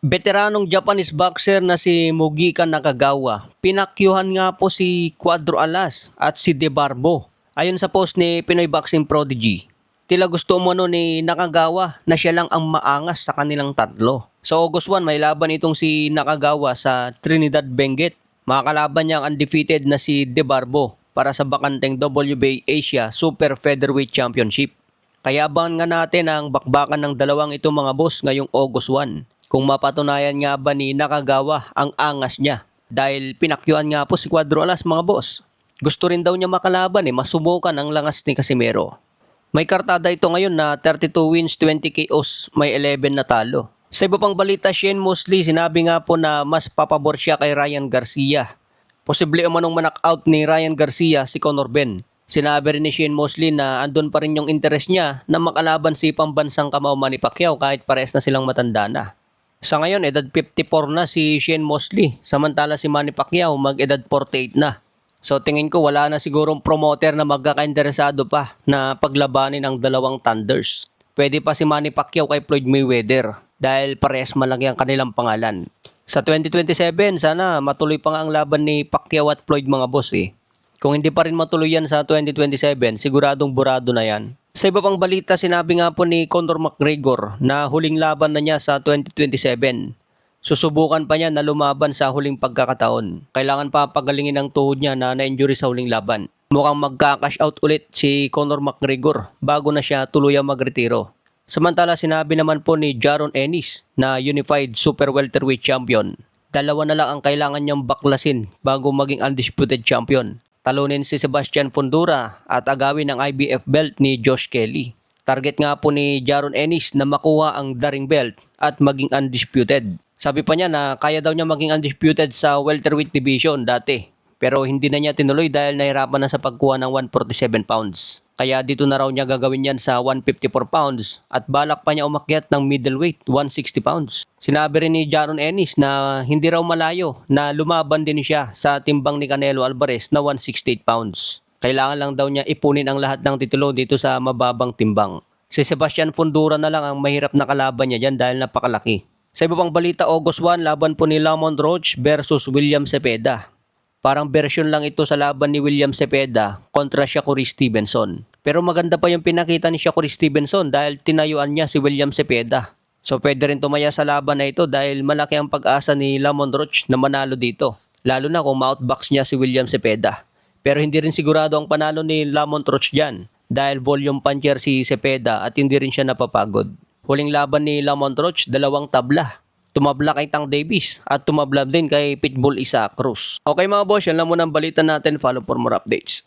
Veteranong Japanese boxer na si Mugica Nakagawa, pinakyuhan nga po si Cuadro Alas at si De Barbo. Ayon sa post ni Pinoy Boxing Prodigy, tila gusto umano ni Nakagawa na siya lang ang maangas sa kanilang tatlo. Sa August 1, may laban itong si Nakagawa sa Trinidad Benguet. Makakalaban niya ang undefeated na si De Barbo para sa bakanteng WBA Asia Super Featherweight Championship. Kaya abangan nga natin ang bakbakan ng dalawang ito mga boss ngayong August 1. Kung mapatunayan nga ba ni Nakagawa ang angas niya dahil pinakyuan nga po si Cuadro Alas mga boss. Gusto rin daw niya makalaban masubukan ang langas ni Casimero. May kartada ito ngayon na 32 wins, 20 KOs, may 11 na talo. Sa iba pang balita, Shane Mosley sinabi nga po na mas papabor siya kay Ryan Garcia. Posible umanong manak-out ni Ryan Garcia si Conor Benn. Sinabi rin ni Shane Mosley na andun pa rin yung interest niya na makalaban si pambansang kamao Manny Pacquiao kahit parehas na silang matanda na. Sa ngayon, edad 54 na si Shane Mosley, samantala si Manny Pacquiao mag-edad 48 na. So tingin ko wala na sigurong promoter na magkakainteresado pa na paglabanin ang dalawang Thunders. Pwede pa si Manny Pacquiao kay Floyd Mayweather dahil parehas malaki ang kanilang pangalan. Sa 2027, sana matuloy pa nga ang laban ni Pacquiao at Floyd mga boss Kung hindi pa rin matuloy yan sa 2027, siguradong burado na yan. Sa iba pang balita, sinabi nga po ni Conor McGregor na huling laban na niya sa 2027. Susubukan pa niya na lumaban sa huling pagkakataon. Kailangan pa pagalingin ang tuhod niya na na-injury sa huling laban. Mukhang magka-cash out ulit si Conor McGregor bago na siya tuluyang magretiro. Samantala sinabi naman po ni Jaron Ennis na Unified Super Welterweight Champion. Dalawa na lang ang kailangan niyang baklasin bago maging undisputed champion. Talunin si Sebastian Fundora at agawin ang IBF belt ni Josh Kelly. Target nga po ni Jaron Ennis na makuha ang daring belt at maging undisputed. Sabi pa niya na kaya daw niya maging undisputed sa welterweight division dati. Pero hindi na niya tinuloy dahil nahirapan na sa pagkuha ng 147 pounds. Kaya dito na raw niya gagawin yan sa 154 pounds at balak pa niya umakyat ng middleweight 160 pounds. Sinabi rin ni Jaron Ennis na hindi raw malayo na lumaban din siya sa timbang ni Canelo Alvarez na 168 pounds. Kailangan lang daw niya ipunin ang lahat ng titulo dito sa mababang timbang. Si Sebastian Fundora na lang ang mahirap na kalaban niya dyan dahil napakalaki. Sa iba pang balita, August 1, laban po ni Lamont Roach versus William Cepeda. Parang version lang ito sa laban ni William Cepeda kontra Shakur Stevenson. Pero maganda pa yung pinakita ni Shakur Stevenson dahil tinayuan niya si William Cepeda. So pwede rin tumaya sa laban na ito dahil malaki ang pag-asa ni Lamont Roach na manalo dito. Lalo na kung ma-outbox niya si William Cepeda. Pero hindi rin sigurado ang panalo ni Lamont Roach dyan dahil volume puncher si Cepeda at hindi rin siya napapagod. Huling laban ni Lamont Roach, 2 tabla. Tumabla kay Tank Davis at tumabla din kay Pitbull Isaac Cruz. Okay mga boss, yan lang muna ang balita natin. Follow for more updates.